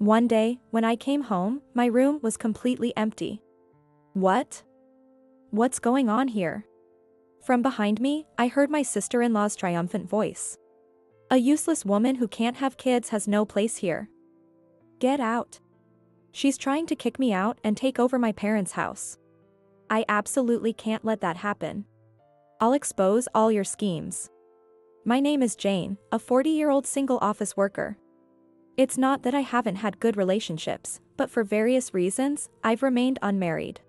One day, when I came home, my room was completely empty. What? What's going on here? From behind me, I heard my sister-in-law's triumphant voice. A useless woman who can't have kids has no place here. Get out. She's trying to kick me out and take over my parents' house. I absolutely can't let that happen. I'll expose all your schemes. My name is Jane, a 40-year-old single office worker. It's not that I haven't had good relationships, but for various reasons, I've remained unmarried.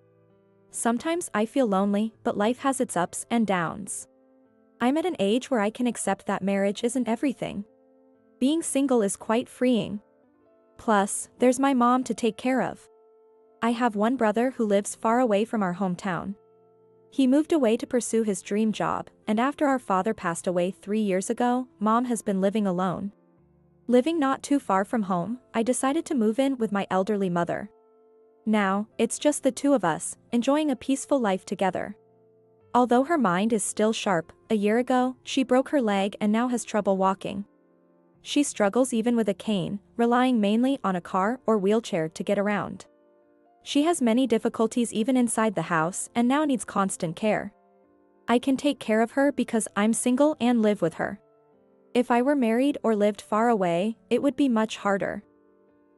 Sometimes I feel lonely, but life has its ups and downs. I'm at an age where I can accept that marriage isn't everything. Being single is quite freeing. Plus, there's my mom to take care of. I have one brother who lives far away from our hometown. He moved away to pursue his dream job, and after our father passed away 3 years ago, Mom has been living alone. Living not too far from home, I decided to move in with my elderly mother. Now, it's just the two of us, enjoying a peaceful life together. Although her mind is still sharp, a year ago, she broke her leg and now has trouble walking. She struggles even with a cane, relying mainly on a car or wheelchair to get around. She has many difficulties even inside the house and now needs constant care. I can take care of her because I'm single and live with her. If I were married or lived far away, it would be much harder.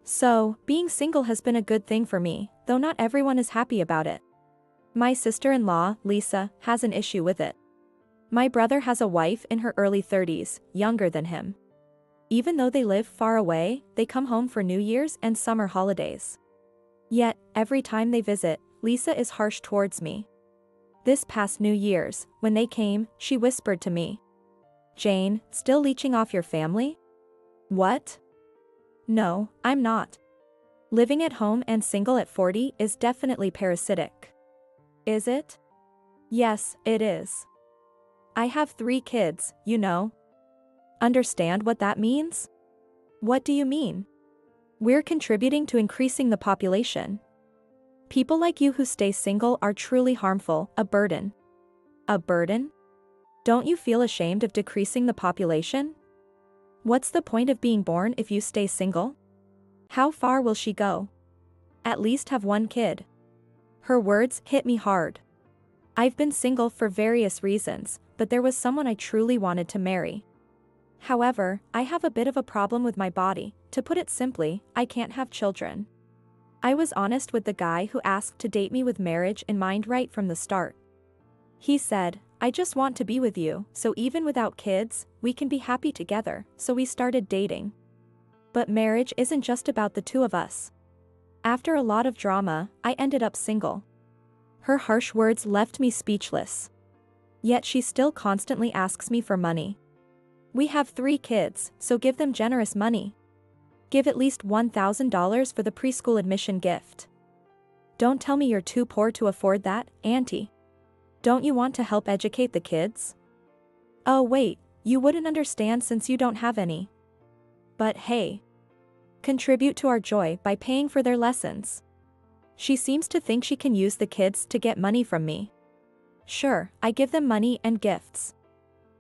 So, being single has been a good thing for me, though not everyone is happy about it. My sister-in-law, Lisa, has an issue with it. My brother has a wife in her early 30s, younger than him. Even though they live far away, they come home for New Year's and summer holidays. Yet, every time they visit, Lisa is harsh towards me. This past New Year's, when they came, she whispered to me, "Jane, still leeching off your family?" What? No, I'm not. Living at home and single at 40 is definitely parasitic. Is it? Yes, it is. I have 3 kids, you know. Understand what that means? What do you mean? We're contributing to increasing the population. People like you who stay single are truly harmful, a burden. A burden? Don't you feel ashamed of decreasing the population? What's the point of being born if you stay single? How far will she go? At least have 1 kid. Her words hit me hard. I've been single for various reasons, but there was someone I truly wanted to marry. However, I have a bit of a problem with my body. To put it simply, I can't have children. I was honest with the guy who asked to date me with marriage in mind right from the start. He said, "I just want to be with you, so even without kids, we can be happy together," so we started dating. But marriage isn't just about the two of us. After a lot of drama, I ended up single. Her harsh words left me speechless. Yet she still constantly asks me for money. We have 3 kids, so give them generous money. Give at least $1,000 for the preschool admission gift. Don't tell me you're too poor to afford that, Auntie. Don't you want to help educate the kids? Oh wait, you wouldn't understand since you don't have any. But hey. Contribute to our joy by paying for their lessons. She seems to think she can use the kids to get money from me. Sure, I give them money and gifts.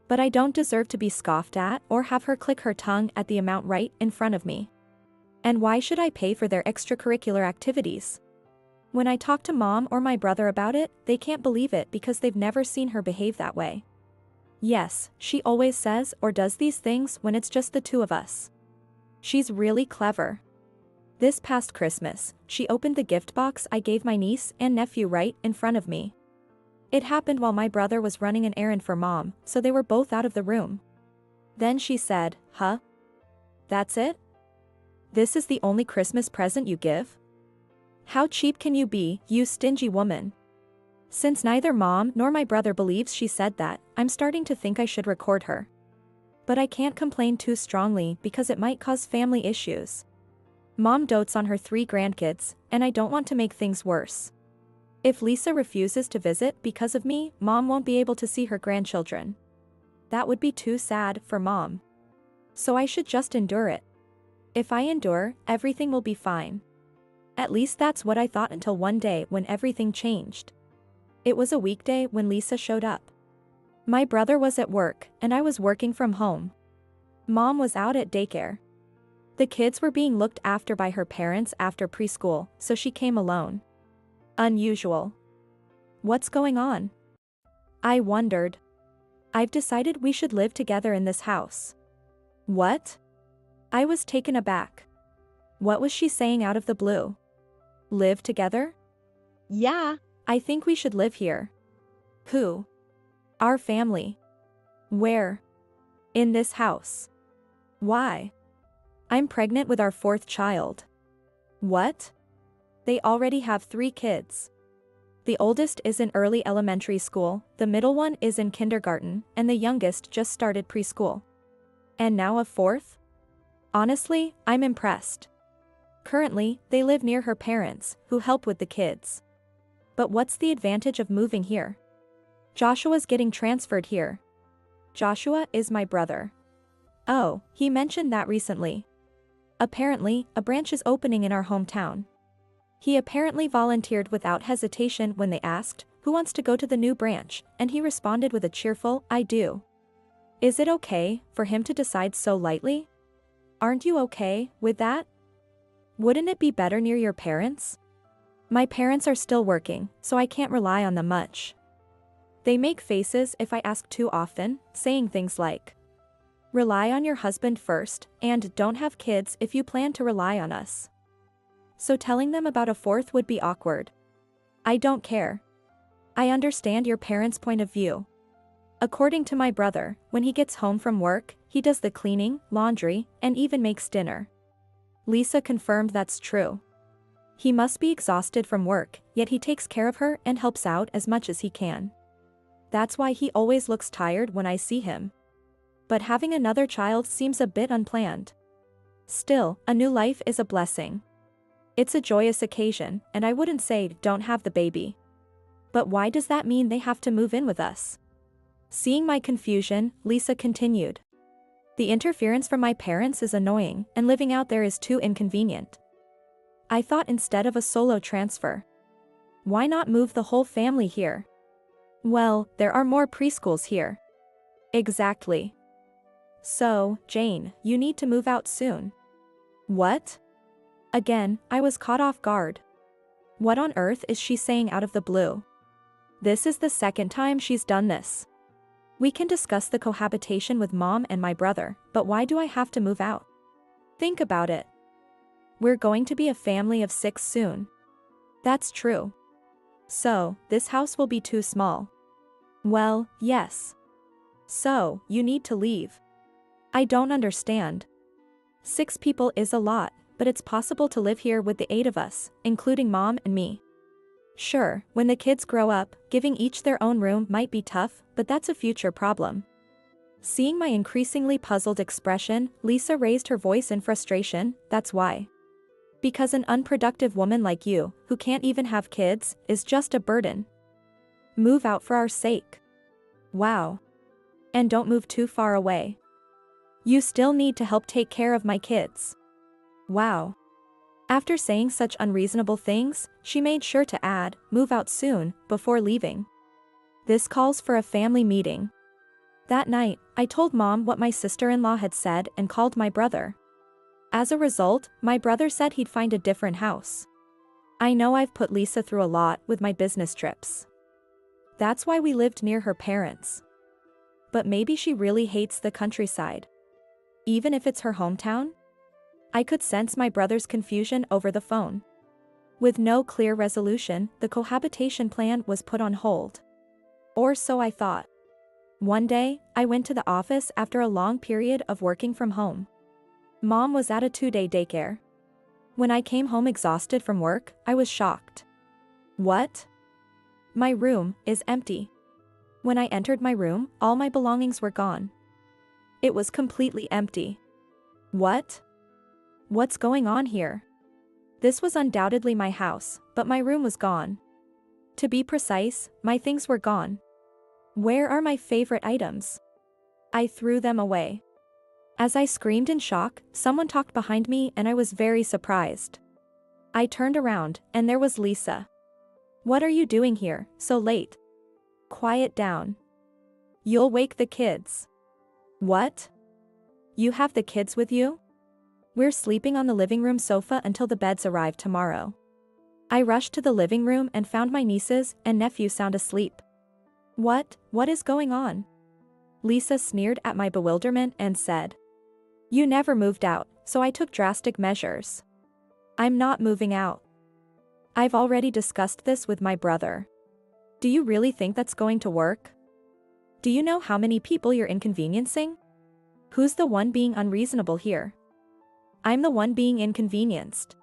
But I don't deserve to be scoffed at or have her click her tongue at the amount right in front of me. And why should I pay for their extracurricular activities? When I talk to Mom or my brother about it, they can't believe it because they've never seen her behave that way. Yes, she always says or does these things when it's just the two of us. She's really clever. This past Christmas, she opened the gift box I gave my niece and nephew right in front of me. It happened while my brother was running an errand for Mom, so they were both out of the room. Then she said, "Huh? That's it? This is the only Christmas present you give? How cheap can you be, you stingy woman?" Since neither Mom nor my brother believes she said that, I'm starting to think I should record her. But I can't complain too strongly because it might cause family issues. Mom dotes on her 3 grandkids, and I don't want to make things worse. If Lisa refuses to visit because of me, Mom won't be able to see her grandchildren. That would be too sad for Mom. So I should just endure it. If I endure, everything will be fine. At least that's what I thought until one day when everything changed. It was a weekday when Lisa showed up. My brother was at work, and I was working from home. Mom was out at daycare. The kids were being looked after by her parents after preschool, so she came alone. Unusual. What's going on? I wondered. I've decided we should live together in this house. What? I was taken aback. What was she saying out of the blue? Live together? Yeah, I think we should live here. Who? Our family. Where? In this house. Why? I'm pregnant with our 4th child. What? They already have 3 kids. The oldest is in early elementary school, the middle one is in kindergarten, and the youngest just started preschool. And now a 4th? Honestly, I'm impressed. Currently, they live near her parents, who help with the kids. But what's the advantage of moving here? Joshua's getting transferred here. Joshua is my brother. Oh, he mentioned that recently. Apparently, a branch is opening in our hometown. He apparently volunteered without hesitation when they asked, who wants to go to the new branch, and he responded with a cheerful, I do. Is it okay for him to decide so lightly? Aren't you okay with that? Wouldn't it be better near your parents? My parents are still working, so I can't rely on them much. They make faces if I ask too often, saying things like, rely on your husband first, and don't have kids if you plan to rely on us. So telling them about a 4th would be awkward. I don't care. I understand your parents' point of view. According to my brother, when he gets home from work, he does the cleaning, laundry, and even makes dinner. Lisa confirmed that's true. He must be exhausted from work, yet he takes care of her and helps out as much as he can. That's why he always looks tired when I see him. But having another child seems a bit unplanned. Still, a new life is a blessing. It's a joyous occasion, and I wouldn't say don't have the baby. But why does that mean they have to move in with us? Seeing my confusion, Lisa continued. The interference from my parents is annoying, and living out there is too inconvenient. I thought instead of a solo transfer. Why not move the whole family here? Well, there are more preschools here. Exactly. So, Jane, you need to move out soon. What? Again, I was caught off guard. What on earth is she saying out of the blue? This is the 2nd time she's done this. We can discuss the cohabitation with mom and my brother, but why do I have to move out? Think about it. We're going to be a family of 6 soon. That's true. So, this house will be too small. Well, yes. So, you need to leave. I don't understand. 6 people is a lot, but it's possible to live here with the 8 of us, including mom and me. Sure, when the kids grow up, giving each their own room might be tough, but that's a future problem. Seeing my increasingly puzzled expression, Lisa raised her voice in frustration, that's why. Because an unproductive woman like you, who can't even have kids, is just a burden. Move out for our sake. Wow. And don't move too far away. You still need to help take care of my kids. Wow. After saying such unreasonable things, she made sure to add, move out soon, before leaving. This calls for a family meeting. That night, I told mom what my sister-in-law had said and called my brother. As a result, my brother said he'd find a different house. I know I've put Lisa through a lot with my business trips. That's why we lived near her parents. But maybe she really hates the countryside. Even if it's her hometown? I could sense my brother's confusion over the phone. With no clear resolution, the cohabitation plan was put on hold. Or so I thought. One day, I went to the office after a long period of working from home. Mom was at a 2-day daycare. When I came home exhausted from work, I was shocked. What? My room is empty. When I entered my room, all my belongings were gone. It was completely empty. What? What's going on here? This was undoubtedly my house, but my room was gone. To be precise, my things were gone. Where are my favorite items? I threw them away. As I screamed in shock, someone talked behind me and I was very surprised. I turned around, and there was Lisa. What are you doing here, so late? Quiet down. You'll wake the kids. What? You have the kids with you? We're sleeping on the living room sofa until the beds arrive tomorrow. I rushed to the living room and found my nieces and nephew sound asleep. What is going on? Lisa sneered at my bewilderment and said. You never moved out, so I took drastic measures. I'm not moving out. I've already discussed this with my brother. Do you really think that's going to work? Do you know how many people you're inconveniencing? Who's the one being unreasonable here? I'm the one being inconvenienced.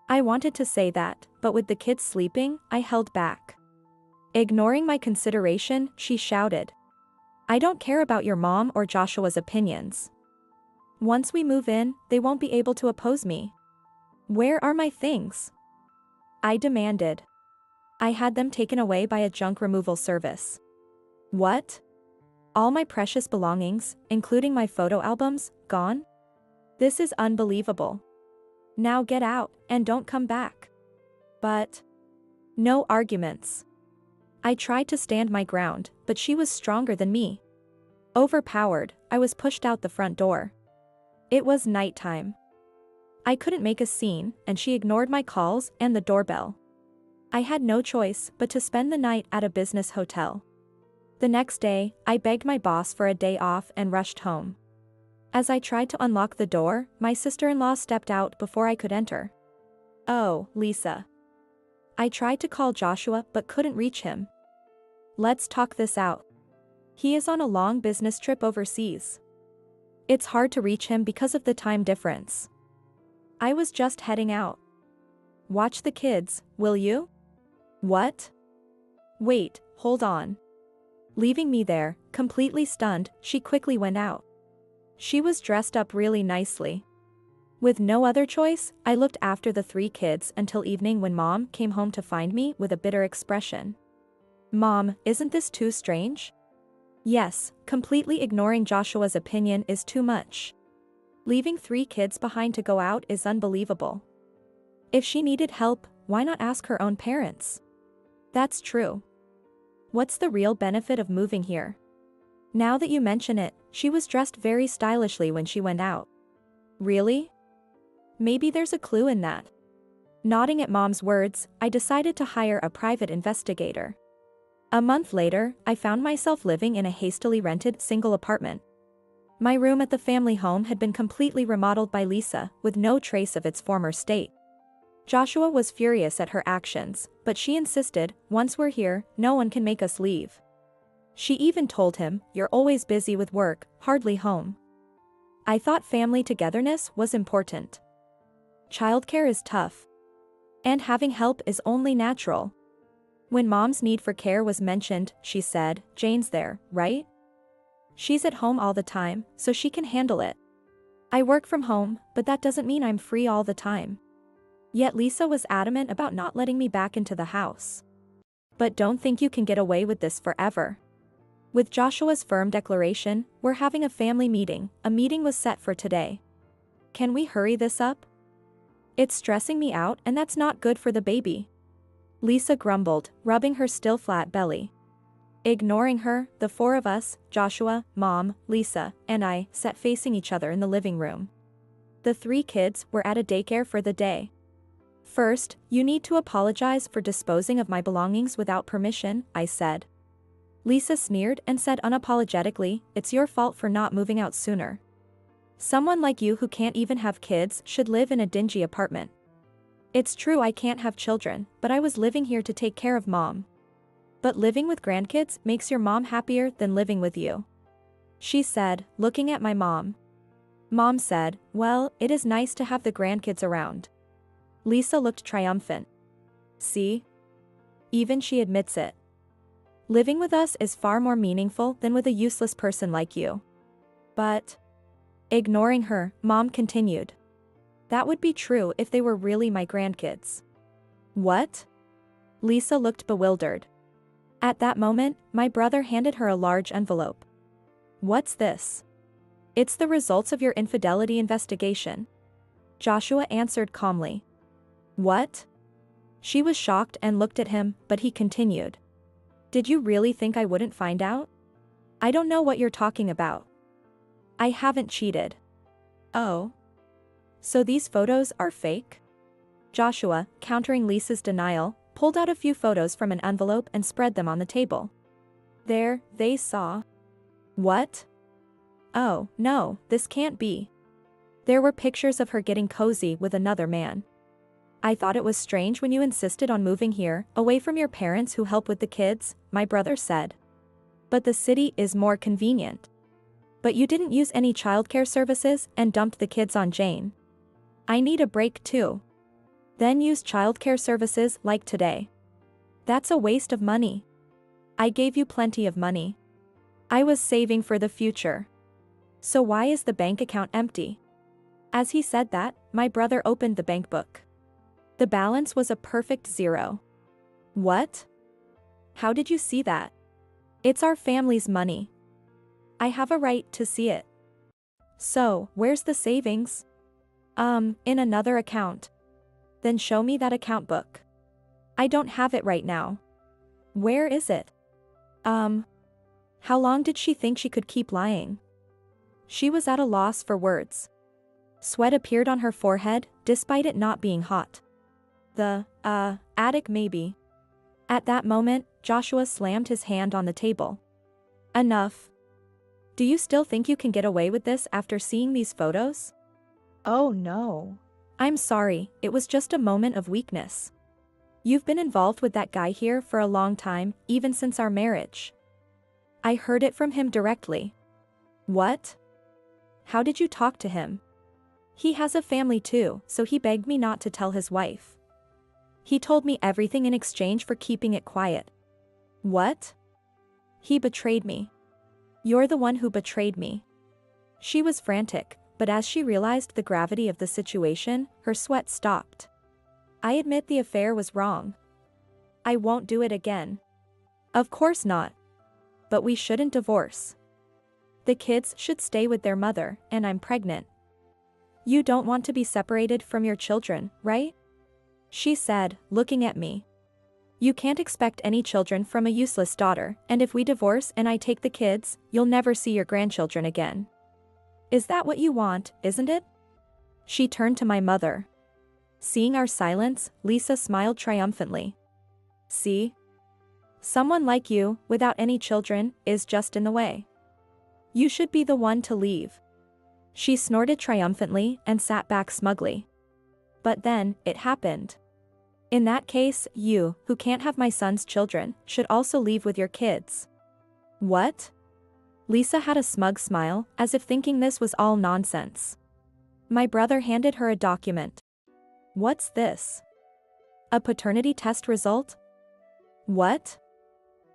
I wanted to say that, but with the kids sleeping, I held back. Ignoring my consideration, she shouted. I don't care about your mom or Joshua's opinions. Once we move in, they won't be able to oppose me. Where are my things? I demanded. I had them taken away by a junk removal service. What? All my precious belongings, including my photo albums, gone? This is unbelievable. Now get out, and don't come back. But no arguments. I tried to stand my ground, but she was stronger than me. Overpowered, I was pushed out the front door. It was nighttime. I couldn't make a scene, and she ignored my calls and the doorbell. I had no choice but to spend the night at a business hotel. The next day, I begged my boss for a day off and rushed home. As I tried to unlock the door, my sister-in-law stepped out before I could enter. Oh, Lisa. I tried to call Joshua but couldn't reach him. Let's talk this out. He is on a long business trip overseas. It's hard to reach him because of the time difference. I was just heading out. Watch the kids, will you? What? Wait, hold on. Leaving me there, completely stunned, she quickly went out. She was dressed up really nicely. With no other choice, I looked after the 3 kids until evening when Mom came home to find me with a bitter expression. Mom, isn't this too strange? Yes, completely ignoring Joshua's opinion is too much. Leaving 3 kids behind to go out is unbelievable. If she needed help, why not ask her own parents? That's true. What's the real benefit of moving here? Now that you mention it, she was dressed very stylishly when she went out. Really? Maybe there's a clue in that. Nodding at Mom's words, I decided to hire a private investigator. A month later, I found myself living in a hastily rented single apartment. My room at the family home had been completely remodeled by Lisa, with no trace of its former state. Joshua was furious at her actions, but she insisted, once we're here, no one can make us leave. She even told him, you're always busy with work, hardly home. I thought family togetherness was important. Childcare is tough. And having help is only natural. When Mom's need for care was mentioned, she said, Jane's there, right? She's at home all the time, so she can handle it. I work from home, but that doesn't mean I'm free all the time. Yet Lisa was adamant about not letting me back into the house. But don't think you can get away with this forever. With Joshua's firm declaration, we're having a family meeting. A meeting was set for today. Can we hurry this up? It's stressing me out and that's not good for the baby. Lisa grumbled, rubbing her still flat belly. Ignoring her, the 4 of us, Joshua, Mom, Lisa, and I, sat facing each other in the living room. The 3 kids were at a daycare for the day. First, you need to apologize for disposing of my belongings without permission, I said. Lisa sneered and said unapologetically, it's your fault for not moving out sooner. Someone like you who can't even have kids should live in a dingy apartment. It's true I can't have children, but I was living here to take care of Mom. But living with grandkids makes your mom happier than living with you. She said, looking at my mom. Mom said, well, it is nice to have the grandkids around. Lisa looked triumphant. See? Even she admits it. Living with us is far more meaningful than with a useless person like you. But, ignoring her, Mom continued. That would be true if they were really my grandkids. What? Lisa looked bewildered. At that moment, my brother handed her a large envelope. What's this? It's the results of your infidelity investigation. Joshua answered calmly. What? She was shocked and looked at him, but he continued. Did you really think I wouldn't find out? I don't know what you're talking about. I haven't cheated. Oh. So these photos are fake? Joshua, countering Lisa's denial, pulled out a few photos from an envelope and spread them on the table. There, they saw. What? Oh, no, this can't be. There were pictures of her getting cozy with another man. I thought it was strange when you insisted on moving here, away from your parents who help with the kids, my brother said. But the city is more convenient. But you didn't use any childcare services and dumped the kids on Jane. I need a break too. Then use childcare services like today. That's a waste of money. I gave you plenty of money. I was saving for the future. So why is the bank account empty? As he said that, my brother opened the bank book. The balance was a perfect 0. What? How did you see that? It's our family's money. I have a right to see it. So, where's the savings? In another account. Then show me that account book. I don't have it right now. Where is it? How long did she think she could keep lying? She was at a loss for words. Sweat appeared on her forehead, despite it not being hot. The attic maybe. At that moment, Joshua slammed his hand on the table. Enough. Do you still think you can get away with this after seeing these photos? Oh no. I'm sorry, it was just a moment of weakness. You've been involved with that guy here for a long time, even since our marriage. I heard it from him directly. What? How did you talk to him? He has a family too, so he begged me not to tell his wife. He told me everything in exchange for keeping it quiet. What? He betrayed me. You're the one who betrayed me. She was frantic, but as she realized the gravity of the situation, her sweat stopped. I admit the affair was wrong. I won't do it again. Of course not. But we shouldn't divorce. The kids should stay with their mother, and I'm pregnant. You don't want to be separated from your children, right? She said, looking at me. You can't expect any children from a useless daughter, and if we divorce and I take the kids, you'll never see your grandchildren again. Is that what you want, isn't it? She turned to my mother. Seeing our silence, Lisa smiled triumphantly. See? Someone like you, without any children, is just in the way. You should be the one to leave. She snorted triumphantly and sat back smugly. But then, it happened. In that case, you, who can't have my son's children, should also leave with your kids. What? Lisa had a smug smile, as if thinking this was all nonsense. My brother handed her a document. What's this? A paternity test result? What?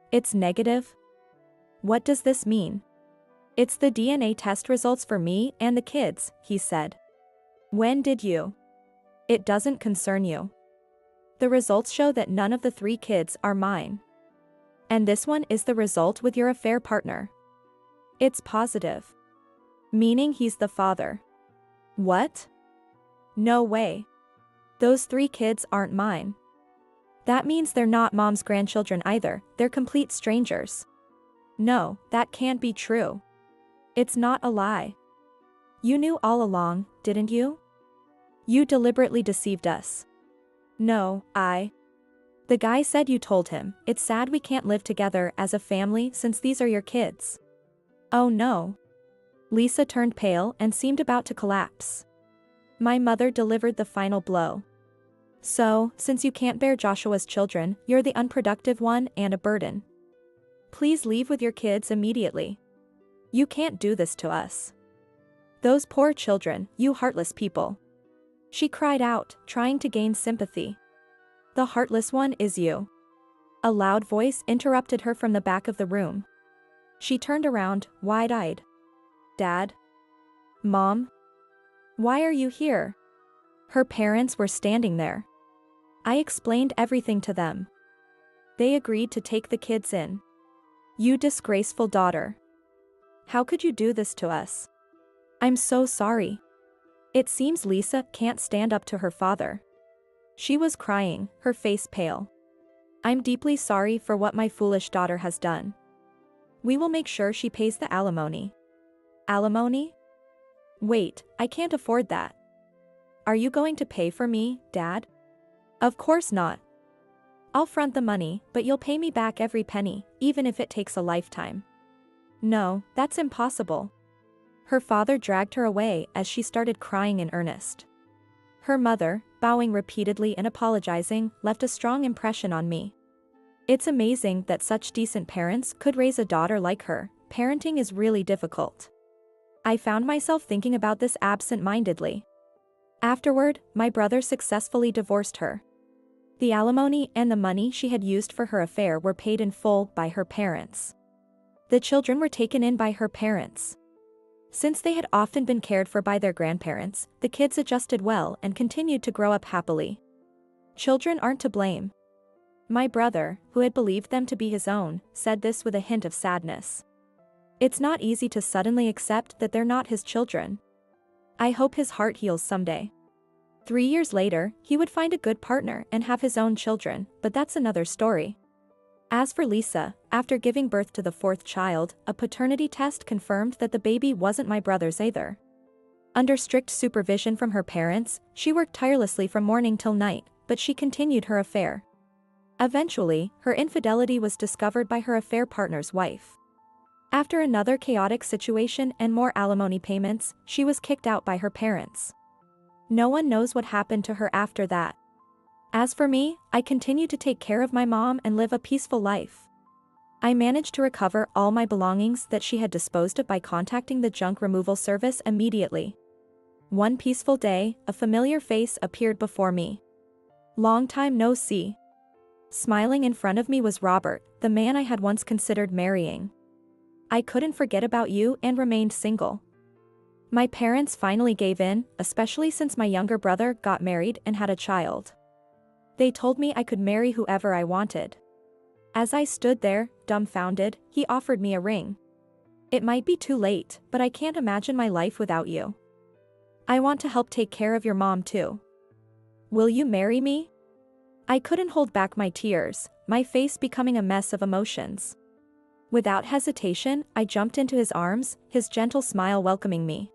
It's negative? What does this mean? It's the DNA test results for me and the kids, he said. When did you? It doesn't concern you. The results show that none of the 3 kids are mine. And this one is the result with your affair partner. It's positive. Meaning he's the father. What? No way. Those 3 kids aren't mine. That means they're not mom's grandchildren either, they're complete strangers. No, that can't be true. It's not a lie. You knew all along, didn't you? You deliberately deceived us. No, The guy said you told him, it's sad we can't live together as a family since these are your kids. Oh no. Lisa turned pale and seemed about to collapse. My mother delivered the final blow. So, since you can't bear Joshua's children, you're the unproductive one and a burden. Please leave with your kids immediately. You can't do this to us. Those poor children, you heartless people. She cried out, trying to gain sympathy. The heartless one is you. A loud voice interrupted her from the back of the room. She turned around, wide-eyed. Dad? Mom? Why are you here? Her parents were standing there. I explained everything to them. They agreed to take the kids in. You disgraceful daughter. How could you do this to us? I'm so sorry. It seems Lisa can't stand up to her father. She was crying, her face pale. I'm deeply sorry for what my foolish daughter has done. We will make sure she pays the alimony. Alimony? Wait, I can't afford that. Are you going to pay for me, Dad? Of course not. I'll front the money, but you'll pay me back every penny, even if it takes a lifetime. No, that's impossible. Her father dragged her away as she started crying in earnest. Her mother, bowing repeatedly and apologizing, left a strong impression on me. It's amazing that such decent parents could raise a daughter like her. Parenting is really difficult. I found myself thinking about this absent-mindedly. Afterward, my brother successfully divorced her. The alimony and the money she had used for her affair were paid in full by her parents. The children were taken in by her parents. Since they had often been cared for by their grandparents, the kids adjusted well and continued to grow up happily. Children aren't to blame. My brother, who had believed them to be his own, said this with a hint of sadness. It's not easy to suddenly accept that they're not his children. I hope his heart heals someday. 3 years later, he would find a good partner and have his own children, but that's another story. As for Lisa, after giving birth to the 4th child, a paternity test confirmed that the baby wasn't my brother's either. Under strict supervision from her parents, she worked tirelessly from morning till night, but she continued her affair. Eventually, her infidelity was discovered by her affair partner's wife. After another chaotic situation and more alimony payments, she was kicked out by her parents. No one knows what happened to her after that. As for me, I continued to take care of my mom and live a peaceful life. I managed to recover all my belongings that she had disposed of by contacting the junk removal service immediately. One peaceful day, a familiar face appeared before me. Long time no see. Smiling in front of me was Robert, the man I had once considered marrying. I couldn't forget about you and remained single. My parents finally gave in, especially since my younger brother got married and had a child. They told me I could marry whoever I wanted. As I stood there, dumbfounded, he offered me a ring. It might be too late, but I can't imagine my life without you. I want to help take care of your mom too. Will you marry me? I couldn't hold back my tears, my face becoming a mess of emotions. Without hesitation, I jumped into his arms, his gentle smile welcoming me.